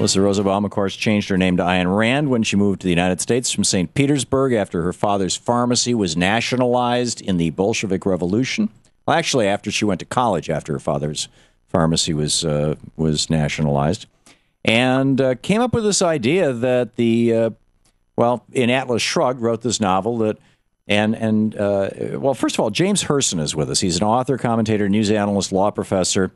Alyssa Rosenbaum, of course, changed her name to Ayn Rand when she moved to the United States from St. Petersburg after her father's pharmacy was nationalized in the Bolshevik Revolution. Well, actually, after she went to college, after her father's pharmacy was nationalized, and came up with this idea that in Atlas Shrugged, wrote this novel that, well, first of all, James Hirsen is with us. He's an author, commentator, news analyst, law professor.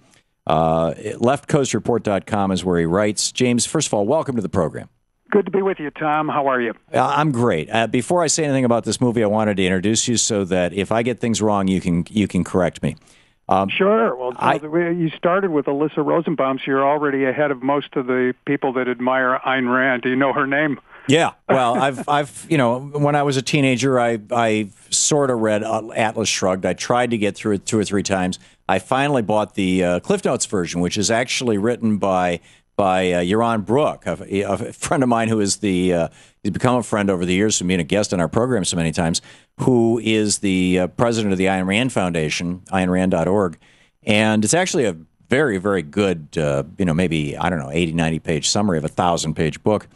LeftCoastReport.com is where he writes. James, first of all, welcome to the program. Good to be with you, Tom. How are you? I'm great. Before I say anything about this movie, I wanted to introduce you so that if I get things wrong, you can correct me. Sure. Well, you started with Alyssa Rosenbaum, so you're already ahead of most of the people that admire Ayn Rand. Do you know her name? Yeah. Well, I've when I was a teenager, I sort of read Atlas Shrugged. I tried to get through it 2 or 3 times. I finally bought the Cliff Notes version, which is actually written by Yaron Brook, a friend of mine who is he's become a friend over the years from being a guest on our program so many times, who is the president of the Ayn Rand Foundation, AynRand.org. And it's actually a very, very good, maybe, 80, 90-page summary of a 1,000-page book.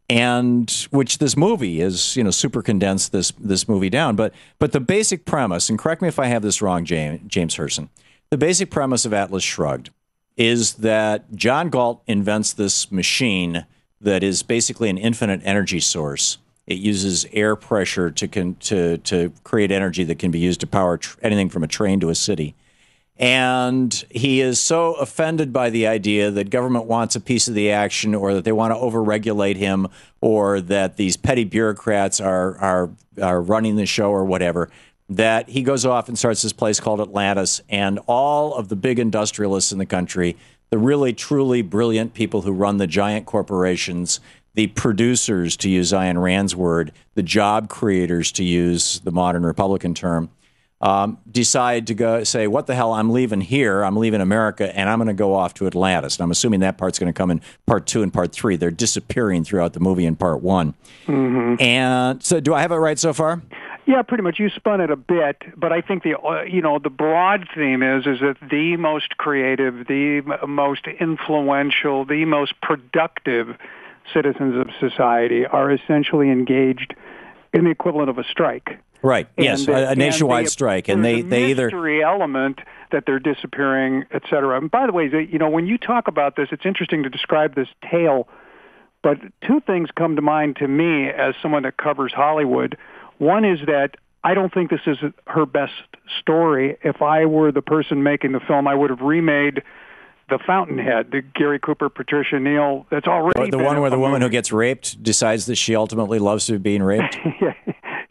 And which this movie is, super condensed this movie down. But the basic premise, and correct me if I have this wrong, James Hirsen, the basic premise of Atlas Shrugged is that John Galt invents this machine that is basically an infinite energy source. It uses air pressure to create energy that can be used to power anything from a train to a city. And he is so offended by the idea that government wants a piece of the action, or that they want to overregulate him, or that these petty bureaucrats are running the show or whatever, that he goes off and starts this place called Atlantis, and all of the big industrialists in the country, the really, truly brilliant people who run the giant corporations, the producers, to use Ayn Rand's word, the job creators, to use the modern Republican term, decide to go say, what the hell, I'm leaving here, I'm leaving America, and I'm going to go off to Atlantis. And I'm assuming that part's going to come in part 2 and part 3. They're disappearing throughout the movie in part 1. Mm-hmm. And so do I have it right so far? Yeah, pretty much. You spun it a bit, but I think the broad theme is that the most creative, the most influential, the most productive citizens of society are essentially engaged in the equivalent of a strike. Right. Yes, a nationwide strike, and they either mystery element that they're disappearing, et cetera. And by the way, when you talk about this, it's interesting to describe this tale. But 2 things come to mind to me as someone that covers Hollywood. One is that I don't think this is her best story. If I were the person making the film, I would have remade The Fountainhead, the Gary Cooper, Patricia Neal. That's already the one where the woman who gets raped decides that she ultimately loves to be being raped.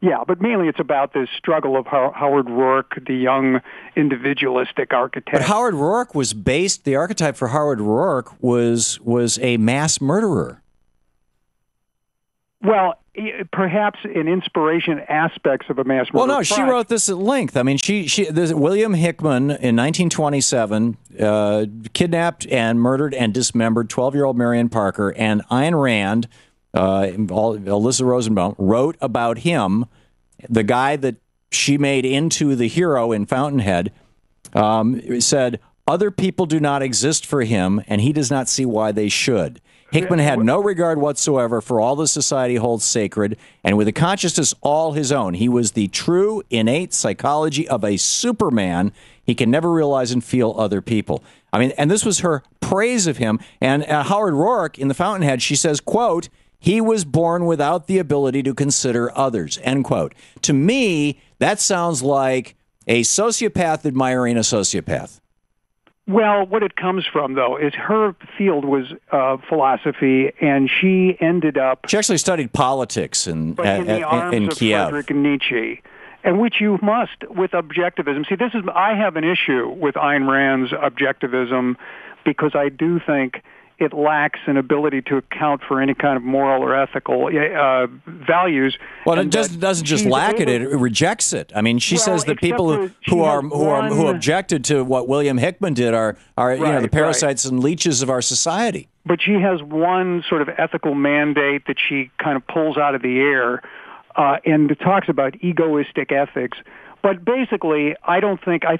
Yeah, but mainly it's about this struggle of Howard Rourke, the young individualistic architect. But Howard Rourke was based, the archetype for Howard Rourke was a mass murderer. Well, perhaps in inspiration aspects of a mass murderer. Well, no, she wrote this at length. I mean, William Hickman in 1927 kidnapped and murdered and dismembered 12-year-old Marion Parker, and Ayn Rand, Alyssa Rosenbaum, wrote about him, the guy that she made into the hero in Fountainhead, said, other people do not exist for him, and he does not see why they should. Hickman had no regard whatsoever for all the society holds sacred, and with a consciousness all his own, he was the true, innate psychology of a Superman. He can never realize and feel other people. I mean, and this was her praise of him. And Howard Rourke, in The Fountainhead, she says, quote, he was born without the ability to consider others, end quote. To me, that sounds like a sociopath admiring a sociopath. Well, what it comes from, though, is her field was philosophy, and she ended up... She actually studied politics in the arms of Kiev. Friedrich Nietzsche, and which you must, with objectivism. See, I have an issue with Ayn Rand's objectivism, because I do think it lacks an ability to account for any kind of moral or ethical values. Well, it doesn't just lack it; it rejects it. I mean, she says that people who objected to what William Hickman did are the parasites and leeches of our society. But she has one sort of ethical mandate that she kind of pulls out of the air, and it talks about egoistic ethics. But basically, I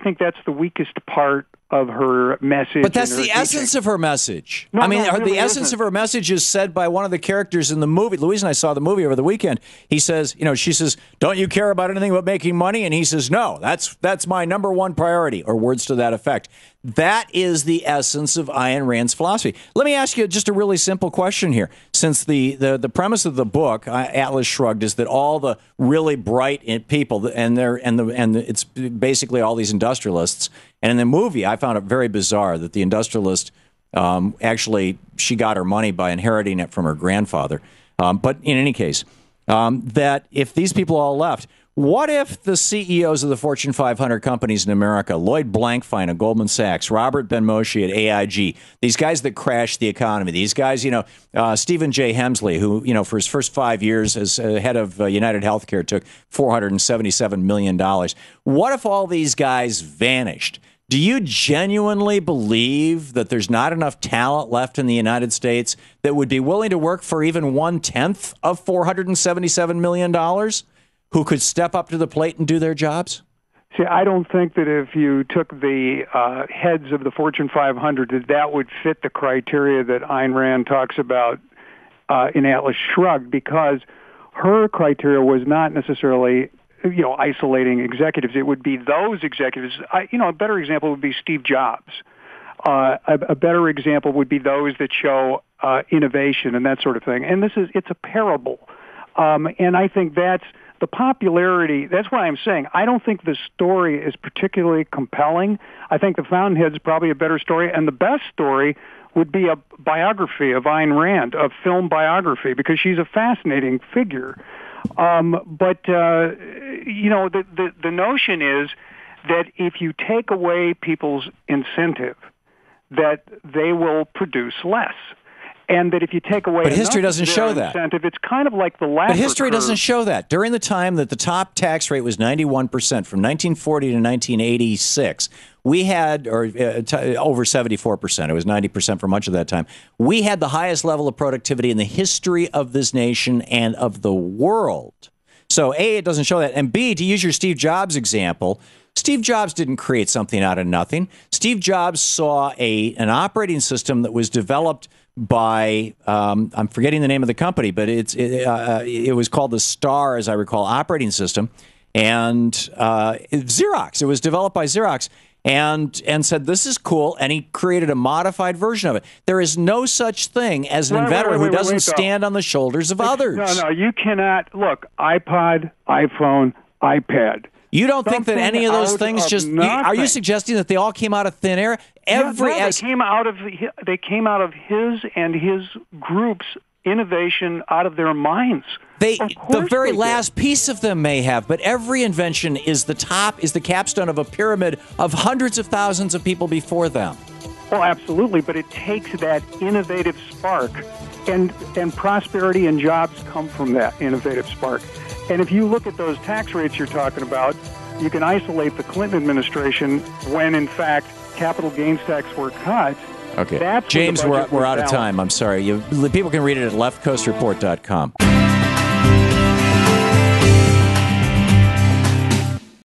think that's the weakest part of her message. But that's the essence of her message. I mean, the essence of her message is said by one of the characters in the movie. Louise and I saw the movie over the weekend. He says, she says, "Don't you care about anything but making money?" And he says, "No, that's my number one priority," or words to that effect. That is the essence of Ayn Rand's philosophy. Let me ask you just a really simple question here. Since the premise of the book, Atlas Shrugged, is that all the really bright people, and it's basically all these industrialists. And in the movie, I found it very bizarre that the industrialist actually, she got her money by inheriting it from her grandfather. But in any case, that if these people all left, what if the CEOs of the Fortune 500 companies in America, Lloyd Blankfein of Goldman Sachs, Robert Ben-Moshe at AIG, these guys that crashed the economy, these guys, Stephen J. Hemsley, who, for his first 5 years as head of United Healthcare took $477 million. What if all these guys vanished? Do you genuinely believe that there's not enough talent left in the United States that would be willing to work for even 1/10 of $477 million? Who could step up to the plate and do their jobs? See, I don't think that if you took the heads of the Fortune 500, that would fit the criteria that Ayn Rand talks about in Atlas Shrugged, because her criteria was not necessarily, isolating executives. It would be those executives. A better example would be Steve Jobs. A better example would be those that show innovation and that sort of thing. And it's a parable. And I think that's the popularity. That's why I'm saying I don't think the story is particularly compelling. I think The Fountainhead is probably a better story, and the best story would be a biography of Ayn Rand, a film biography, because she's a fascinating figure. But the notion is that if you take away people's incentive, that they will produce less. And that if you take away, but history doesn't show that. Incentive, it's kind of like the Laffer But history curve. doesn't show that. During the time that the top tax rate was 91%, from 1940 to 1986, we had, or over 74%. It was 90% for much of that time. We had the highest level of productivity in the history of this nation and of the world. So A, it doesn't show that, and B, to use your Steve Jobs example, Steve Jobs didn't create something out of nothing. Steve Jobs saw an operating system that was developed by, I'm forgetting the name of the company, but it was called the Star, as I recall, operating system, and Xerox. It was developed by Xerox, and said, this is cool, and he created a modified version of it. There is no such thing as an inventor who doesn't stand on the shoulders of others. No, you cannot. Look, iPod, iPhone, iPad. You don't think that any of those things are you suggesting that they all came out of thin air? They came out of his and his group's innovation out of their minds. The very last piece of them may have, but every invention is the capstone of a pyramid of hundreds of thousands of people before them. Well, absolutely, but it takes that innovative spark, and prosperity and jobs come from that innovative spark. And if you look at those tax rates you're talking about, you can isolate the Clinton administration when, in fact, capital gains tax were cut. Okay. James, we're out of time. I'm sorry. People can read it at leftcoastreport.com.